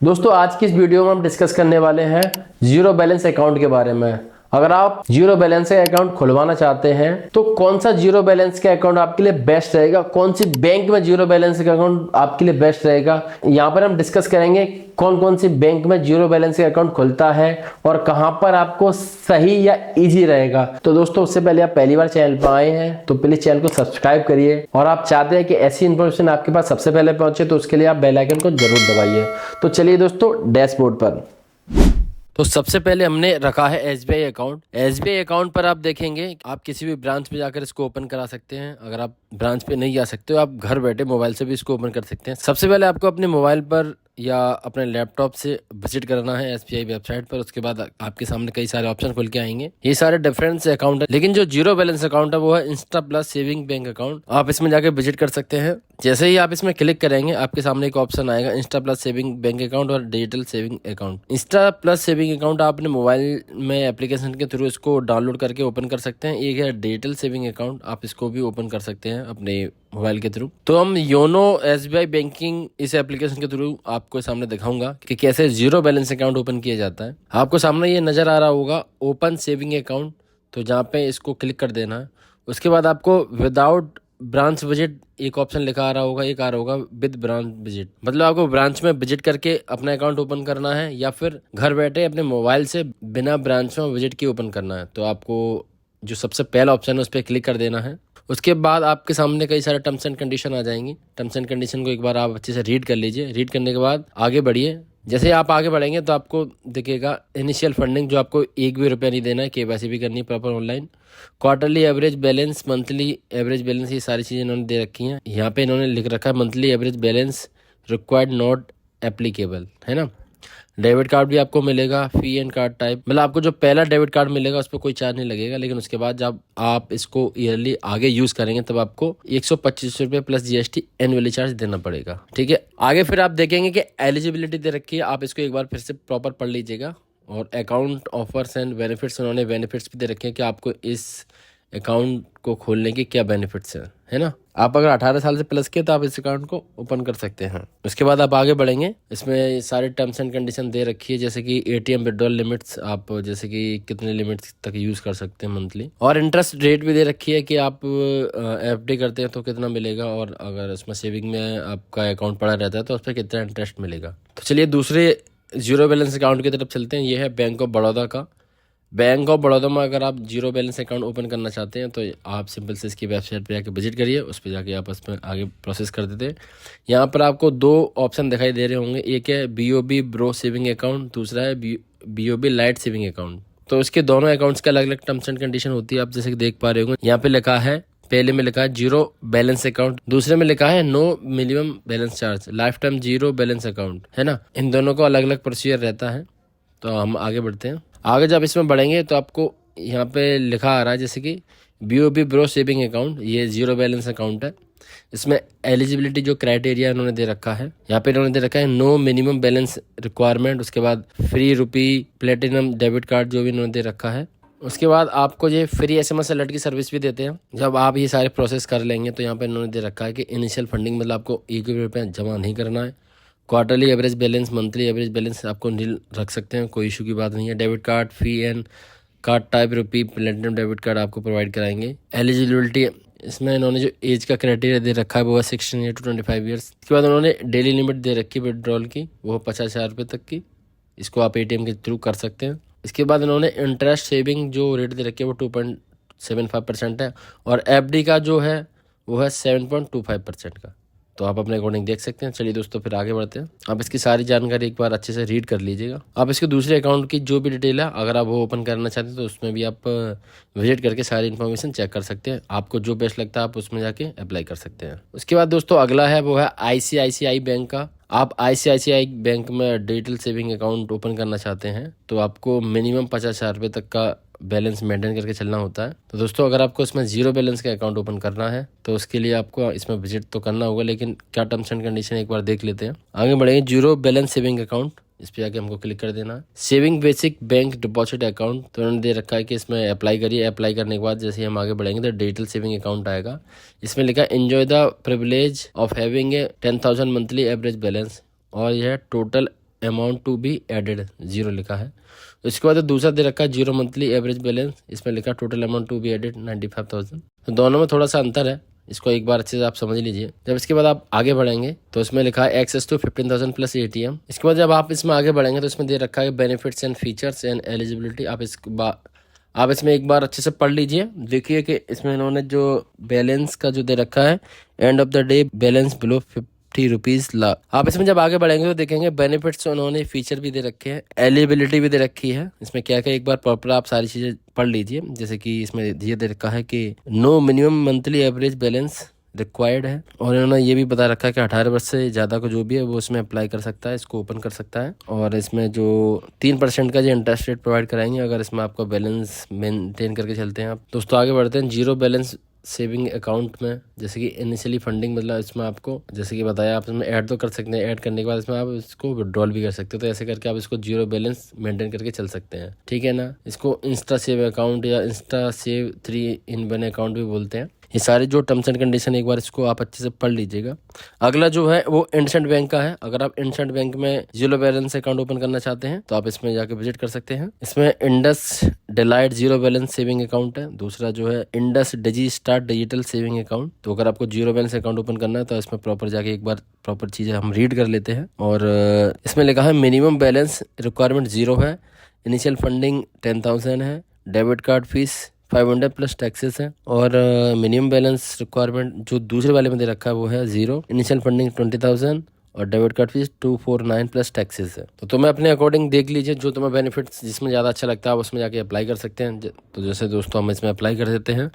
दोस्तों आज की इस वीडियो में हम डिस्कस करने वाले हैं जीरो बैलेंस अकाउंट के बारे में। अगर आप जीरो बैलेंस का अकाउंट खुलवाना चाहते हैं तो कौन सा जीरो बैलेंस का अकाउंट आपके लिए बेस्ट रहेगा, कौन सी बैंक में जीरो बैलेंस का अकाउंट आपके लिए बेस्ट रहेगा, यहाँ पर हम डिस्कस करेंगे कौन कौन सी बैंक में जीरो बैलेंस का अकाउंट खुलता है और कहां पर आपको सही या इजी रहेगा। तो दोस्तों उससे पहले आप पहली बार चैनल पर आए हैं तो प्लीज चैनल को सब्सक्राइब करिए, और आप चाहते हैं कि ऐसी इंफॉर्मेशन आपके पास सबसे पहले पहुंचे तो उसके लिए आप बेल आइकन को जरूर दबाइए। तो चलिए दोस्तों डैशबोर्ड पर। तो सबसे पहले हमने रखा है एसबीआई अकाउंट। एसबीआई अकाउंट पर आप देखेंगे आप किसी भी ब्रांच में जाकर इसको ओपन करा सकते हैं। अगर आप ब्रांच पे नहीं जा सकते हो आप घर बैठे मोबाइल से भी इसको ओपन कर सकते हैं। सबसे पहले आपको अपने मोबाइल पर या अपने लैपटॉप से विजिट करना है एसबीआई वेबसाइट पर। उसके बाद आपके सामने कई सारे ऑप्शन खुल के आएंगे। ये सारे डिफरेंट अकाउंट है, लेकिन जो जीरो बैलेंस अकाउंट है वो है Insta Plus saving bank account. आप इसमें जाके विजिट कर सकते हैं। जैसे ही आप इसमें क्लिक करेंगे आपके सामने एक ऑप्शन आएगा Insta Plus saving bank account और digital saving account. Insta Plus saving account आप अपने मोबाइल में एप्लीकेशन के थ्रू इसको डाउनलोड करके ओपन कर सकते हैं। एक है डिजिटल सेविंग अकाउंट, आप इसको भी ओपन कर सकते हैं अपने मोबाइल के थ्रू। तो हम योनो एसबीआई बैंकिंग इस एप्लीकेशन के थ्रू आपको सामने दिखाऊंगा कि कैसे जीरो बैलेंस अकाउंट ओपन किया जाता है। आपको सामने ये नजर आ रहा होगा ओपन सेविंग अकाउंट, तो जहाँ पे इसको क्लिक कर देना है। उसके बाद आपको विदाउट ब्रांच विजिट एक ऑप्शन लिखा आ रहा होगा, एक आ रहा होगा विद ब्रांच विजिट। मतलब आपको ब्रांच में विजिट करके अपना अकाउंट ओपन करना है या फिर घर बैठे अपने मोबाइल से बिना ब्रांच में विजिट के ओपन करना है। तो आपको जो सबसे पहला ऑप्शन है उस पर क्लिक कर देना है। उसके बाद आपके सामने कई सारे टर्म्स एंड कंडीशन आ जाएंगी। टर्म्स एंड कंडीशन को एक बार आप अच्छे से रीड कर लीजिए। रीड करने के बाद आगे बढ़िए। जैसे ही आप आगे बढ़ेंगे तो आपको दिखेगा इनिशियल फंडिंग, जो आपको एक भी रुपया नहीं देना है, केवाईसी भी करनी है proper online. Quarterly average balance, monthly average balance, ये सारी चीज़ें इन्होंने दे रखी हैं। यहाँ पे इन्होंने लिख रखा है monthly average balance required not applicable, है ना। डेबिट कार्ड भी आपको मिलेगा, फी एंड कार्ड टाइप, मतलब आपको जो पहला डेबिट कार्ड मिलेगा उस पर कोई चार्ज नहीं लगेगा, लेकिन उसके बाद जब आप इसको ईयरली आगे यूज करेंगे तब आपको 125 रुपये प्लस जीएसटी एनुअली चार्ज देना पड़ेगा। ठीक है, आगे फिर आप देखेंगे कि एलिजिबिलिटी दे रखी है, आप इसको एक बार फिर से प्रॉपर पढ़ लीजिएगा। और अकाउंट ऑफर्स एंड बेनिफिट्स, उन्होंने बेनिफिट्स भी दे रखे हैं कि आपको इस अकाउंट को खोलने के क्या बेनिफिट्स हैं, है ना। आप अगर 18 साल से प्लस के तो आप इस अकाउंट को ओपन कर सकते हैं। उसके बाद आप आगे बढ़ेंगे। इसमें सारे टर्म्स एंड कंडीशन दे रखी है, जैसे कि एटीएम विड्रॉल लिमिट्स, आप जैसे कि कितने लिमिट्स तक यूज कर सकते हैं मंथली, और इंटरेस्ट रेट भी दे रखी है कि आप एफडी करते हैं तो कितना मिलेगा, और अगर उसमें सेविंग में आपका अकाउंट पड़ा रहता है तो उस पर कितना इंटरेस्ट मिलेगा। तो चलिए दूसरे जीरो बैलेंस अकाउंट की तरफ चलते हैं। ये है बैंक ऑफ बड़ौदा का। बैंक ऑफ बड़ौदा में अगर आप जीरो बैलेंस अकाउंट ओपन करना चाहते हैं तो आप सिंपल से इसकी वेबसाइट पे जाके विजिट करिए। उस पर जाके आप उसमें आगे प्रोसेस कर देते हैं। यहाँ पर आपको दो ऑप्शन दिखाई दे रहे होंगे, एक है बीओबी ब्रो सेविंग अकाउंट, दूसरा है बीओबी लाइट सेविंग अकाउंट। तो इसके दोनों अकाउंट्स के अलग अलग टर्म्स एंड कंडीशन होती है, आप जैसे देख पा रहे होंगे। यहाँ पे लिखा है, पहले में लिखा है जीरो बैलेंस अकाउंट, दूसरे में लिखा है no minimum balance charge, life time zero balance account, है ना। इन दोनों का अलग अलग प्रोसीजर रहता है। तो हम आगे बढ़ते हैं। आगे जब इसमें बढ़ेंगे तो आपको यहाँ पे लिखा आ रहा है जैसे कि बीओबी ब्रो सेविंग अकाउंट, ये जीरो बैलेंस अकाउंट है। इसमें एलिजिबिलिटी जो क्राइटेरिया इन्होंने दे रखा है, यहाँ पे इन्होंने दे रखा है नो मिनिमम बैलेंस रिक्वायरमेंट, उसके बाद फ्री रुपी प्लेटिनम डेबिट कार्ड जो भी इन्होंने दे रखा है। उसके बाद आपको ये फ्री एसएमएस अलर्ट की सर्विस भी देते हैं। जब आप ये सारे प्रोसेस कर लेंगे तो यहाँ पे इन्होंने दे रखा है कि इनिशियल फंडिंग मतलब आपको एक भी रुपया जमा नहीं करना है। Quarterly average balance, monthly average balance आपको नील रख सकते हैं, कोई इशू की बात नहीं है। Debit card, fee and card type rupee platinum debit card आपको प्रोवाइड कराएंगे। एलिजिबिलिटी, इसमें इन्होंने जो एज का क्राइटेरिया दे रखा है वो है 16 ईयर टू 25 ईयर्स। इसके बाद उन्होंने डेली लिमिट दे रखी है विड्रॉल की, वो 50,000 रुपये तक की, इसको आप एटीएम के थ्रू कर सकते हैं। इसके बाद इन्होंने इंटरेस्ट सेविंग जो रेट दे रखी है वो 2.75% है, और एफडी का जो है वो है 7.25% का। तो आप अपने अकॉर्डिंग देख सकते हैं। चलिए दोस्तों फिर आगे बढ़ते हैं। आप इसकी सारी जानकारी एक बार अच्छे से रीड कर लीजिएगा। आप इसके दूसरे अकाउंट की जो भी डिटेल है अगर आप वो ओपन करना चाहते हैं तो उसमें भी आप विजिट करके सारी इन्फॉर्मेशन चेक कर सकते हैं। आपको जो बेस्ट लगता है आप उसमें जाके अप्लाई कर सकते हैं। उसके बाद दोस्तों अगला है वो है आईसीआईसीआई बैंक का। आप आईसीआईसीआई बैंक में डिजिटल सेविंग अकाउंट ओपन करना चाहते हैं तो आपको मिनिमम 50,000 रुपये तक का बैलेंस मेंटेन करके चलना होता है। तो दोस्तों अगर आपको इसमें जीरो बैलेंस का अकाउंट ओपन करना है तो उसके लिए आपको इसमें विजिट तो करना होगा, लेकिन क्या टर्म्स एंड कंडीशन एक बार देख लेते हैं। आगे बढ़ेंगे। जीरो बैलेंस सेविंग अकाउंट, इस पर जाके हमको क्लिक कर देना है। Saving basic bank deposit account, तो उन्होंने दे रखा है कि इसमें अप्लाई करिए। अप्लाई करने के बाद जैसे हम आगे बढ़ेंगे तो डिजिटल सेविंग अकाउंट आएगा। इसमें लिखा है enjoy the privilege of having a 10,000 monthly average balance, और यह है total amount to be added, 0 लिखा है। उसके बाद दूसरा दे रखा है जीरो मंथली एवरेज बैलेंस, इसमें लिखा total amount to be added 95,000। तो दोनों में थोड़ा सा अंतर है, इसको एक बार अच्छे से आप समझ लीजिए। जब इसके बाद आप आगे बढ़ेंगे तो इसमें लिखा है एक्सेस टू 15,000 प्लस ATM। इसके बाद जब आप इसमें आगे बढ़ेंगे तो इसमें दे रखा है benefits and features and eligibility. आप इसमें एक बार अच्छे से पढ़ लीजिए। देखिए कि इसमें इन्होंने जो बैलेंस का जो दे रखा है, end of the day balance below 50 rupees lakh. आप इसमें जब आगे बढ़ेंगे तो देखेंगे बेनिफिट्स उन्होंने फीचर भी दे रखे हैं, एलिजिबिलिटी भी दे रखी है। इसमें क्या क्या एक बार प्रॉपर आप सारी चीजें पढ़ लीजिए। जैसे कि इसमें ये दे रखा है कि no minimum monthly average balance required है, और इन्होंने ये भी बता रखा है कि 18 वर्ष से ज़्यादा को जो भी है वो इसमें अप्लाई कर सकता है, इसको ओपन कर सकता है। और इसमें जो 3% का जो इंटरेस्ट रेट प्रोवाइड कराएंगे अगर इसमें आपका बैलेंस मेंटेन करके चलते हैं आप। दोस्तों आगे बढ़ते हैं जीरो बैलेंस सेविंग अकाउंट में। जैसे कि इनिशियली फंडिंग, मतलब इसमें आपको जैसे कि बताया आप इसमें ऐड तो कर सकते हैं, ऐड करने के बाद इसमें आप इसको विड्रॉल भी कर सकते हो। तो ऐसे करके आप इसको जीरो बैलेंस मेंटेन करके चल सकते हैं, ठीक है ना। इसको इंस्टा सेव अकाउंट या इंस्टा सेव 3-in-1 अकाउंट भी बोलते हैं। ये सारे जो टर्म्स एंड कंडीशन एक बार इसको आप अच्छे से पढ़ लीजिएगा। अगला जो है वो इंडसइंड बैंक का है। अगर आप इंडसइंड बैंक में जीरो बैलेंस अकाउंट ओपन करना चाहते हैं तो आप इसमें जाके विजिट कर सकते हैं। इसमें Indus delight zero balance saving account है। दूसरा जो है इंडस डिजी स्टार्ट डिजिटल सेविंग अकाउंट। तो अगर आपको जीरो बैलेंस अकाउंट ओपन करना है तो इसमें प्रॉपर जाके एक बार प्रॉपर चीजें हम रीड कर लेते हैं। और इसमें लिखा है मिनिमम बैलेंस रिक्वायरमेंट 0 है, इनिशियल फंडिंग 10,000 है, debit card fees 500 plus taxes है, और मिनिमम बैलेंस रिक्वायरमेंट जो दूसरे वाले में दे रखा है वो है 0, इनिशियल फंडिंग 20,000 और debit card fees 249 plus taxes है। तो तुम्हें अपने अकॉर्डिंग देख लीजिए जो तुम्हें बेनिफिट्स जिसमें ज़्यादा अच्छा लगता है आप उसमें जाके अप्लाई कर सकते हैं। तो जैसे दोस्तों हम इसमें अप्लाई कर देते हैं।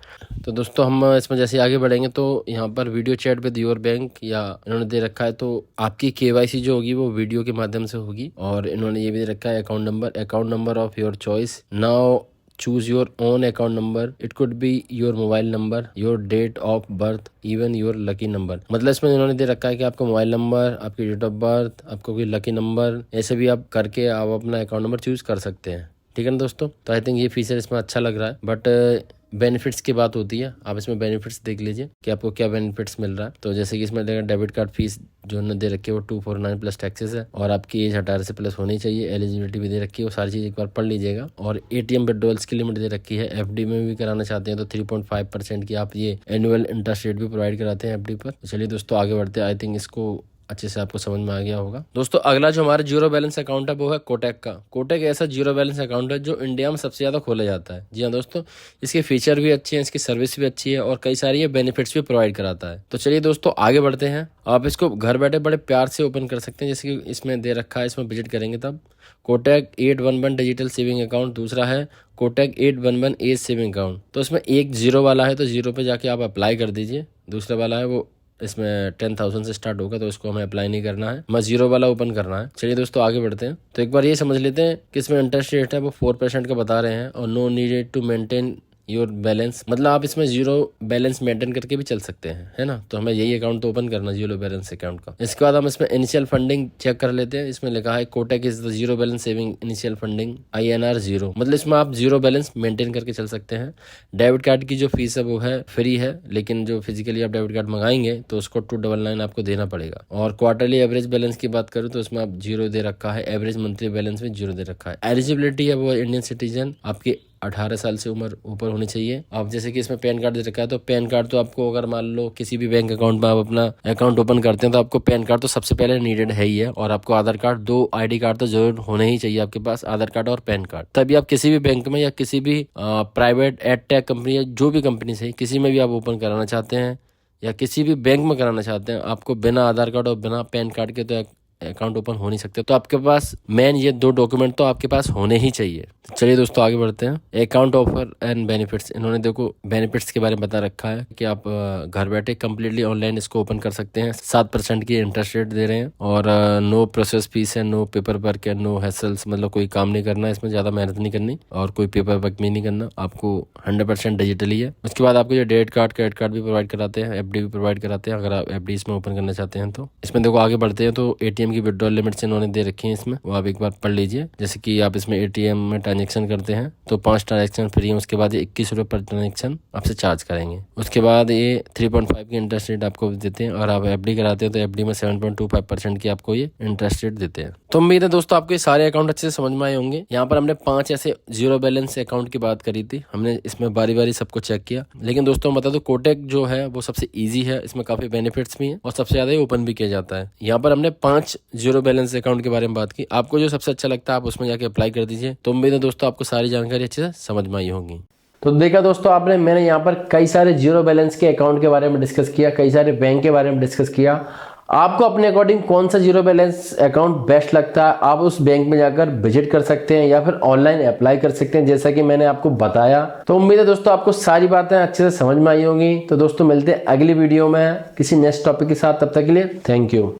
तो दोस्तों हम इसमें जैसे आगे बढ़ेंगे तो यहाँ पर video chat with your bank या इन्होंने दे रखा है, तो आपकी KYC जो होगी वो वीडियो के माध्यम से होगी। और इन्होंने ये भी दे रखा है account number of your choice. Now choose your own account number, it could be your mobile number, your date of birth, even your lucky number। मतलब इसमें इन्होंने दे रखा है कि आपका मोबाइल नंबर, आपकी डेट ऑफ बर्थ, आपको कोई लकी नंबर, ऐसे भी आप करके आप अपना अकाउंट नंबर चूज कर सकते हैं, ठीक है ना दोस्तों। तो आई थिंक ये फीचर इसमें अच्छा लग रहा है। बट बेनिफिट्स की बात होती है, आप इसमें बेनिफिट्स देख लीजिए कि आपको क्या बेनिफिट्स मिल रहा है। तो जैसे कि इसमें डेबिट कार्ड फीस जो उन्होंने दे रखी है वो 249 प्लस टैक्सेस है, और आपकी एज 18 से प्लस होनी चाहिए। एलिजिबिलिटी भी दे रखी है, वो सारी चीज़ एक बार पढ़ लीजिएगा। और ATM विड्रॉल्स की लिमिट दे रखी है। FD में भी कराना चाहते हैं तो 3.5% की आप ये एनुअल इंटरेस्ट रेट भी प्रोवाइड कराते हैं FD पर। तो चलिए दोस्तों आगे बढ़ते हैं। आई थिंक इसको अच्छे से आपको समझ में आ गया होगा। दोस्तों अगला जो हमारा जीरो बैलेंस अकाउंट है वो है कोटक का। कोटक ऐसा जीरो बैलेंस अकाउंट है जो इंडिया में सबसे ज्यादा खोला जाता है। जी हाँ दोस्तों, इसके फीचर भी अच्छे हैं, इसकी सर्विस भी अच्छी है और कई सारी ये बेनिफिट्स भी प्रोवाइड कराता है। तो चलिए दोस्तों आगे बढ़ते हैं। आप इसको घर बैठे बड़े प्यार से ओपन कर सकते हैं। जैसे कि इसमें दे रखा है, इसमें विजिट करेंगे तब कोटक 811 डिजिटल सेविंग अकाउंट, दूसरा है कोटक 811 एज सेविंग अकाउंट। तो इसमें एक जीरो वाला है तो जीरो पे जाके आप अप्लाई कर दीजिए। दूसरा वाला है वो इसमें 10,000 से स्टार्ट होगा तो इसको हमें अप्लाई नहीं करना है, हमें जीरो वाला ओपन करना है। चलिए दोस्तों आगे बढ़ते हैं। तो एक बार ये समझ लेते हैं कि इसमें इंटरेस्ट रेट है वो 4% का बता रहे हैं, और no needed to maintain your balance, मतलब आप इसमें जीरो बैलेंस मेंटेन करके भी चल सकते हैं, है ना। तो हमें यही अकाउंट तो ओपन करना जीरो बैलेंस अकाउंट का। इसके बाद हम इसमें इनिशियल फंडिंग चेक कर लेते हैं। इसमें लिखा है Kotak is the zero balance saving initial funding INR 0, मतलब इसमें आप जीरो बैलेंस मेंटेन करके चल सकते हैं। डेबिट कार्ड की जो फीस है वो है फ्री है, लेकिन जो फिजिकली आप डेबिट कार्ड मंगाएंगे तो उसको 299 आपको देना पड़ेगा। और क्वार्टरली एवरेज बैलेंस की बात करूँ तो उसमें आप जीरो दे रखा है, एवरेज मंथली बैलेंस में जीरो दे रखा है। एलिजिबिलिटी है वो इंडियन सिटीजन, आपकी 18 साल से उम्र ऊपर होनी चाहिए। अब जैसे कि इसमें पैन कार्ड दे रखा है, तो पैन कार्ड तो आपको अगर मान लो किसी भी बैंक अकाउंट में आप अपना अकाउंट ओपन करते हैं तो आपको पैन कार्ड तो सबसे पहले नीडेड है ही है, और आपको आधार कार्ड, 2 ID कार्ड तो जरूर होने ही चाहिए आपके पास, आधार कार्ड और पैन कार्ड। तभी आप किसी भी बैंक में या किसी भी प्राइवेट एडटेक कंपनी या जो भी कंपनी से किसी में भी आप ओपन कराना चाहते हैं या किसी भी बैंक में कराना चाहते हैं, आपको बिना आधार कार्ड और बिना पैन कार्ड के तो अकाउंट ओपन हो नहीं सकते। तो आपके पास मेन ये 2 डॉक्यूमेंट तो आपके पास होने ही चाहिए। चलिए दोस्तों आगे बढ़ते हैं। अकाउंट ऑफर एंड बेनिफिट्स, इन्होंने देखो बेनिफिट्स के बारे में बता रखा है कि आप घर बैठे कम्प्लीटली ऑनलाइन इसको ओपन कर सकते हैं। 7% की इंटरेस्ट रेट दे रहे हैं, और नो प्रोसेस फीस है, नो पेपर वर्क है, नो हैसल्स, मतलब कोई काम नहीं करना है इसमें, ज्यादा मेहनत नहीं करनी और कोई पेपर वर्क भी नहीं करना, आपको 100% डिजिटली है। उसके बाद आपको जो डेबिट कार्ड क्रेडिट कार्ड भी प्रोवाइड कराते हैं, FD भी प्रोवाइड कराते हैं अगर आप FD इसमें ओपन करना चाहते हैं। तो इसमें देखो आगे बढ़ते हैं तो ATM एटीएम की विड्रॉल लिमिट्स इन्होंने दे रखी है इसमें, वो आप एक बार पढ़ लीजिए। जैसे कि आप इसमें एटीएम में ट्रांजेक्शन करते हैं तो 5 ट्रांजेक्शन फ्री है, उसके बाद ये 21 रुपये पर ट्रांजेक्शन आपसे चार्ज करेंगे। उसके बाद ये 3.5 की इंटरेस्ट रेट आपको देते हैं, और आप एफडी कराते हैं तो एफडी में 7.25% की आपको ये इंटरेस्ट रेट देते हैं। तो उम्मीद है दोस्तों आपको ये सारे अकाउंट अच्छे से समझ में आए होंगे। यहाँ पर हमने 5 ऐसे जीरो बैलेंस अकाउंट की बात करी थी, हमने इसमें बारी बारी सबको चेक किया। लेकिन दोस्तों बता दो कोटक जो है वो सबसे ईजी है, इसमें काफी बेनिफिट्स भी हैं और सबसे ज्यादा ओपन भी किया जाता है। यहाँ पर हमने 5 जीरो बैलेंस अकाउंट के बारे में बात की, आपको जो सबसे अच्छा लगता है आप उसमें जाके अप्लाई कर दीजिए। तो उम्मीद है दोस्तों आपको सारी जानकारी अच्छे से समझ में आई होगी। तो देखा दोस्तों आपने, मैंने यहाँ पर कई सारे जीरो बैलेंस के अकाउंट के बारे में डिस्कस किया, कई सारे बैंक के बारे में डिस्कस किया। आपको अपने अकॉर्डिंग कौन सा जीरो बैलेंस अकाउंट बेस्ट लगता है, आप उस बैंक में जाकर विजिट कर सकते हैं या फिर ऑनलाइन अप्लाई कर सकते हैं, जैसा कि मैंने आपको बताया। तो उम्मीद है दोस्तों आपको सारी बातें अच्छे से समझ में आई होंगी। तो दोस्तों मिलते हैं अगली वीडियो में किसी नेक्स्ट टॉपिक के साथ, तब तक के लिए थैंक यू।